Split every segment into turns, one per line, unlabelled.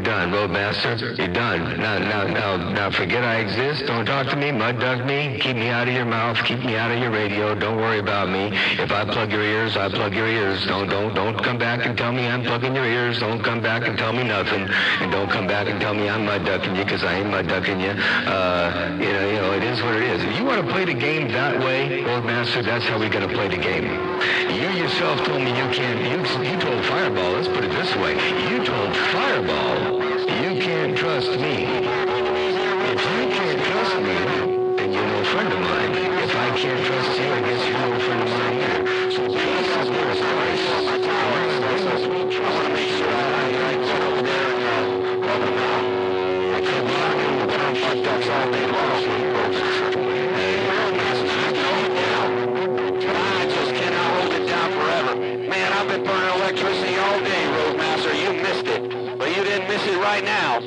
done, Roadmaster. You're done. Now, forget I exist. Don't talk to me. Mud duck me. Keep me out of your mouth. Keep me out of your radio. Don't worry about me. If I plug your ears, I plug your ears. Don't come back and tell me I'm plugging your ears. Don't come back and tell me nothing. And don't come back and tell me I'm mud ducking you, because I ain't mud ducking you. It is what it is. If you want to play the game that way, Roadmaster, that's how we're going to play the game. You yourself told me you can't. You told Firball. Let's put it this way. You told Firball you can't trust me. If you can't trust me, then you're no friend of mine. If I can't trust you, I guess you're no friend of mine either. So trust is where it starts. I want to make sure that I go over there and rub them out. I could not do the brown fuck ducks all day long. I just cannot hold it down forever. Man, I've been burning electricity all day, Roadmaster. You missed it. But you didn't miss it right now.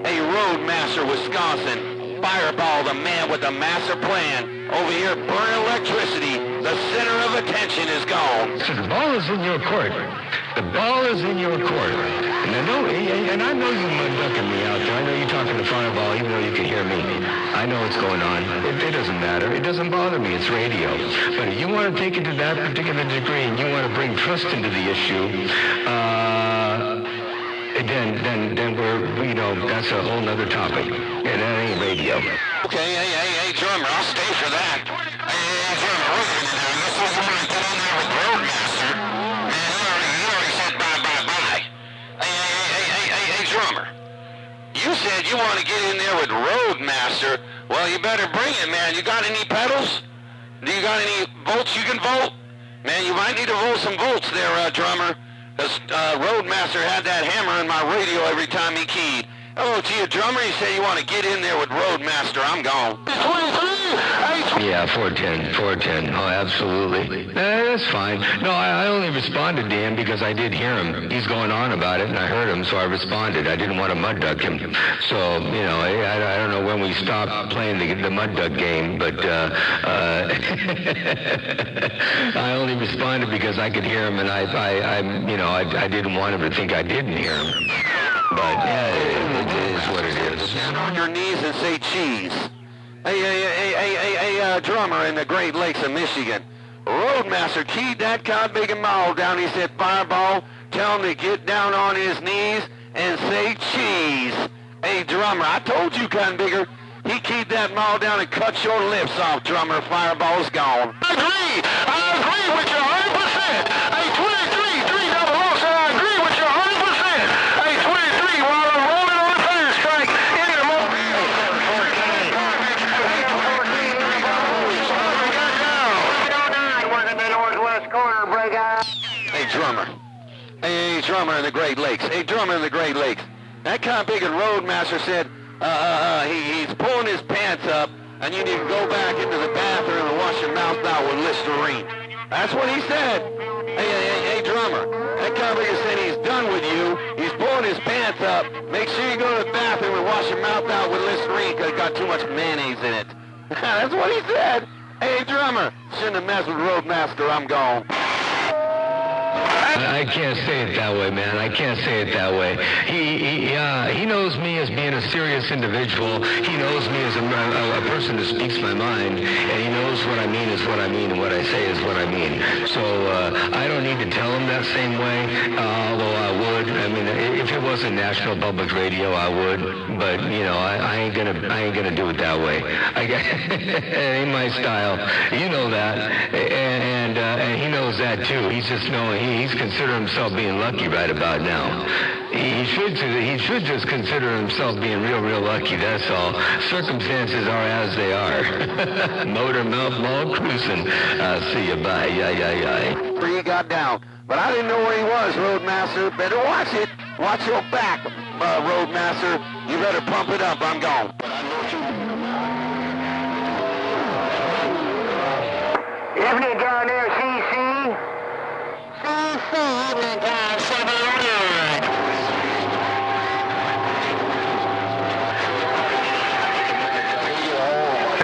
Hey, Roadmaster, Wisconsin. Firball, the man with the master plan. Over here, burning electricity. The center of attention is gone. So the ball is in your court. The ball is in your court. And I know you mud ducking me out there. I know you're talking to Firball, even though you can hear me. I know what's going on. It doesn't matter. It doesn't bother me. It's radio. But if you want to take it to that particular degree and you want to bring trust into the issue, then we're, that's a whole nother topic. And that ain't radio. Okay, hey, drummer, I'll stay for that. Hey, drummer, wait a minute now. This was the one that in there with Roadmaster. Man, you already said bye. Hey, drummer. You said you want to get in there with Roadmaster. Well, you better bring it, man. You got any pedals? Do you got any volts you can volt? Man, you might need to volt some volts there, drummer. Because Roadmaster had that hammer in my radio every time he keyed. Oh, to you, drummer, you say you want to get in there with Roadmaster. I'm gone. 23? Yeah, 410. Oh, absolutely. That's fine. No, I only responded to him because I did hear him. He's going on about it, and I heard him, so I responded. I didn't want to mud duck him. So, I don't know when we stopped playing the mud duck game, but I only responded because I could hear him, and I didn't want him to think I didn't hear him. But, yeah, it is what it is. Stand on your knees and say cheese. Hey, drummer in the Great Lakes of Michigan. Roadmaster keyed that cod-bacon mall down. He said, Firball, tell him to get down on his knees and say cheese. Hey, drummer, I told you, cotton bigger. He keyed that mall down and cut your lips off, drummer. Firball's gone. I agree with you 100%. Hey, 23, 3 double O, so I agree with you 100%. Hey, 23, while I'm rolling on the fire strike, into the moment. Hey, drummer. Hey, drummer in the Great Lakes. That kind of big and Roadmaster said he's pulling his pants up, and you need to go back into the bathroom and wash your mouth out with Listerine. That's what he said. Hey, drummer. That kind of big said he's done with you. He's pulling his pants up. Make sure you go to the bathroom and wash your mouth out with Listerine because it got too much mayonnaise in it. That's what he said. Hey, drummer. Shouldn't have messed with Roadmaster. I'm gone. I can't say it that way, man. I can't say it that way. He knows me as being a serious individual. He knows me as a person that speaks my mind, and he knows what I mean is what I mean, and what I say is what I mean. So I don't need to tell him that same way, although I would. I mean, if it wasn't National Public Radio, I would. But I ain't gonna do it that way. It ain't my style. You know that, and he knows that too. He's just he's considering himself being lucky right about now. He should just consider himself being real lucky, that's all. Circumstances are as they are. MotormouthMaul cruising. See you, bye. He got down. But I didn't know where he was, Roadmaster. Better watch it. Watch your back, Roadmaster. You better pump it up. I'm gone. Evening down there, CC. Evening down, 700.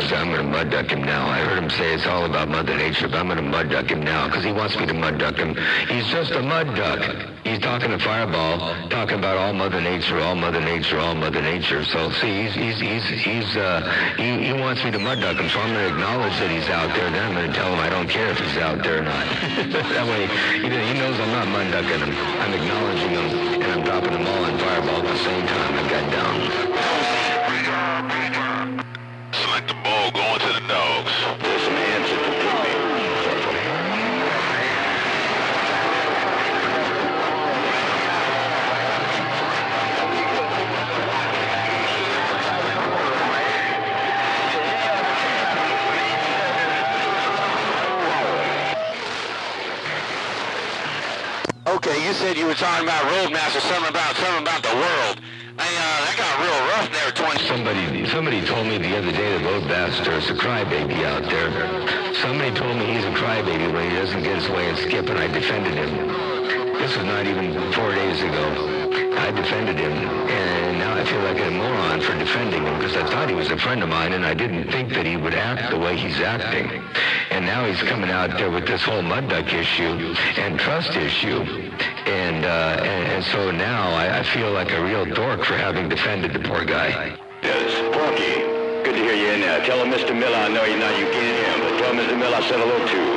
Roadmaster. I'm going to mud duck him now. I heard him say it's all about Mother Nature, but I'm going to mud duck him now because he wants me to mud duck him. He's just a mud duck. He's talking to Firball, talking about all Mother Nature, all Mother Nature, all Mother Nature. So see, he wants me to mud duck him. So I'm going to acknowledge that he's out there. Then I'm going to tell him I don't care if he's out there or not. That way, he knows I'm not mud ducking him. I'm acknowledging him, and I'm dropping them all in Firball at the same time. I got down.
Select the ball, going to the dogs.
There's some answer to me. Okay, you said you were talking about Roadmaster, something about the world. That got real rough there, 20. Somebody told me the other day that Roadmaster is a crybaby out there. Somebody told me he's a crybaby when he doesn't get his way and skip, and I defended him. This was not even 4 days ago. I defended him, and now I feel like a moron for defending him because I thought he was a friend of mine, and I didn't think that he would act the way he's acting. And now he's coming out there with this whole mud duck issue and trust issue. And so now I feel like a real dork for having defended the poor guy.
Yes, Porky. Good to hear you in there. Tell Mr. Miller I know you can't hear him, but tell Mr. Miller I said hello too.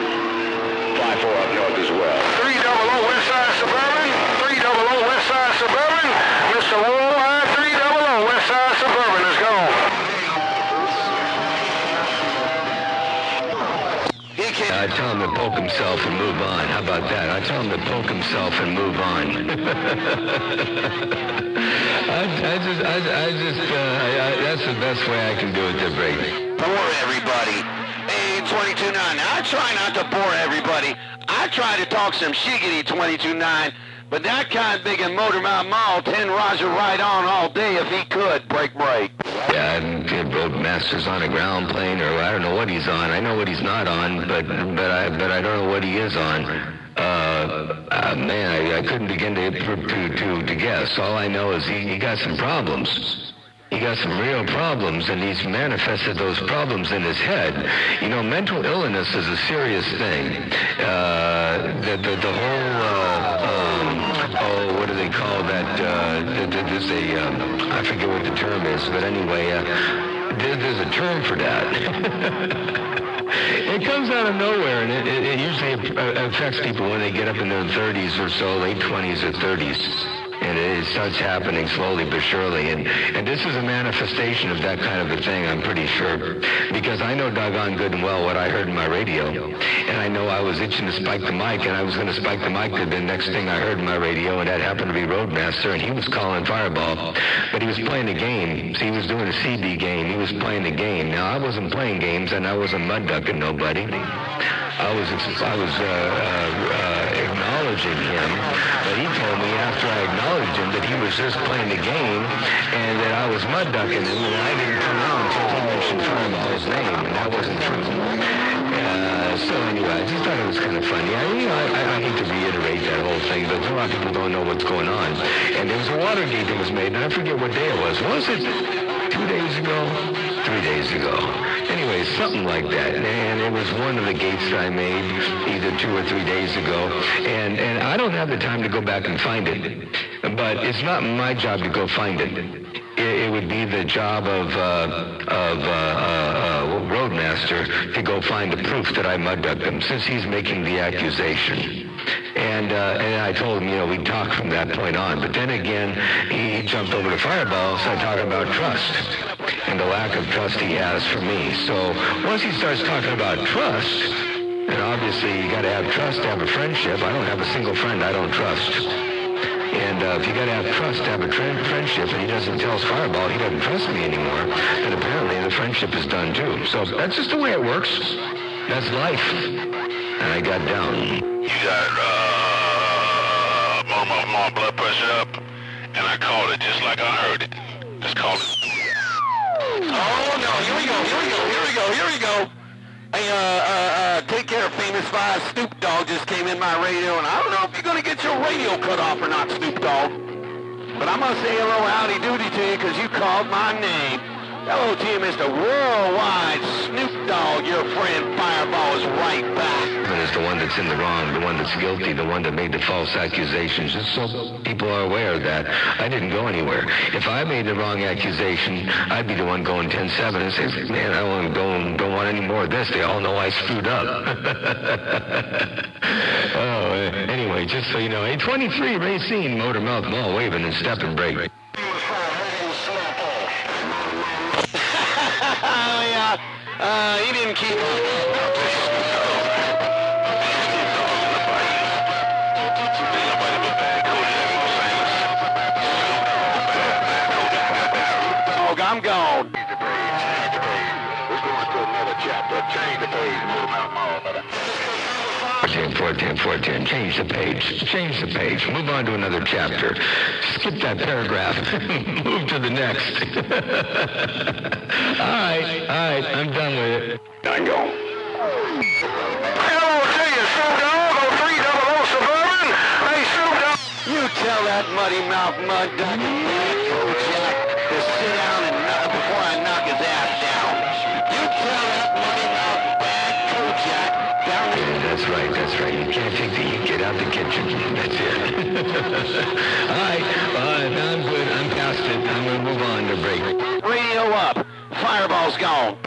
5-4 up north as well.
300 Westside Suburban. 300 Westside Suburban. Mr. Wall, 300 Westside Suburban. Let's go.
I tell him to poke himself and move on. How about that? I tell him to poke himself and move on. That's the best way I can do it there, Brady.
Bore everybody. Hey, 22.9. Now, I try not to bore everybody. I try to talk some shiggity, 22.9. But that kind big and MotormouthMaul 10 Roger right on all day if he could. Break.
Yeah, Roadmaster's on a ground plane, or I don't know what he's on. I know what he's not on, but I don't know what he is on. Man, I couldn't begin to guess. All I know is he got some problems. He got some real problems, and he's manifested those problems in his head. You know, mental illness is a serious thing. The whole, what do they call that? There's a, I forget what the term is, but anyway, there's a term for that. It comes out of nowhere, and it usually affects people when they get up in their 30s or so, late 20s or 30s. And it starts happening slowly but surely. And this is a manifestation of that kind of a thing, I'm pretty sure. Because I know doggone good and well what I heard in my radio. And I know I was itching to spike the mic, and I was going to spike the mic to the next thing I heard in my radio, and that happened to be Roadmaster, and he was calling Firball. But he was playing a game. See, he was doing a CD game. He was playing a game. Now, I wasn't playing games, and I wasn't mud ducking nobody. I was acknowledging him, but he told me after I acknowledged him that he was just playing the game and that I was mud ducking him, and I didn't come out until he mentioned Firball's name, and that wasn't true. So anyway, I just thought it was kind of funny. I hate to reiterate that whole thing, but a lot of people don't know what's going on. And there was a Watergate that was made, and I forget what day it was. Was it 2 days ago? 3 days ago. Anyway, something like that. And it was one of the gates that I made either 2 or 3 days ago. And I don't have the time to go back and find it. But it's not my job to go find it. It would be the job of Roadmaster to go find the proof that I mud ducked him, since he's making the accusation. And I told him, you know, we'd talk from that point on. But then again, he jumped over to Firball, started talking about trust and the lack of trust he has for me. So once he starts talking about trust, and obviously you got to have trust to have a friendship. I don't have a single friend I don't trust. And if you got to have trust to have a friendship, and he doesn't tell us Firball he doesn't trust me anymore, then apparently the friendship is done too. So that's just the way it works. That's life. And I got down.
You got MotormouthMaul blood pressure up, and I called it just like I heard it. Just call it.
Oh, no, here we go. Hey, take care of Famous 5. Snoop Dogg just came in my radio, and I don't know if you're going to get your radio cut off or not, Snoop Dogg. But I'm going to say hello, howdy doody to you, because you called my name. Hello to you, Mr. Worldwide Snoop Dogg. Your friend Firball is right back.
Is the one that's in the wrong, the one that's guilty, the one that made the false accusations. Just so people are aware of that. I didn't go anywhere. If I made the wrong accusation, I'd be the one going 10-7 and say, man, I don't want any more of this. They all know I screwed up. Anyway, just so you know, a 23 Racine, MotormouthMaul waving and step and break.
He didn't keep I'm gone.
We're going to another chapter. Change the page, MotormouthMaul.
14. Change the page. Change the page. Move on to another chapter. Skip that paragraph. Move to the next. All right. I'm done with it.
I'm gone.
Hello to you, Snoop Dogg, 0300 Suburban. Hey, Snoop Dogg.
You tell that muddy mouth mud duck Kojak to sit down and knock before I knock his ass down. You tell that muddy mouth bad Kojak down there.
Yeah, that's right. You can't take the heat. Get out the kitchen. That's it. All right. I'm good. I'm past it. I'm going to move on to break.
Radio up. Fireball's gone.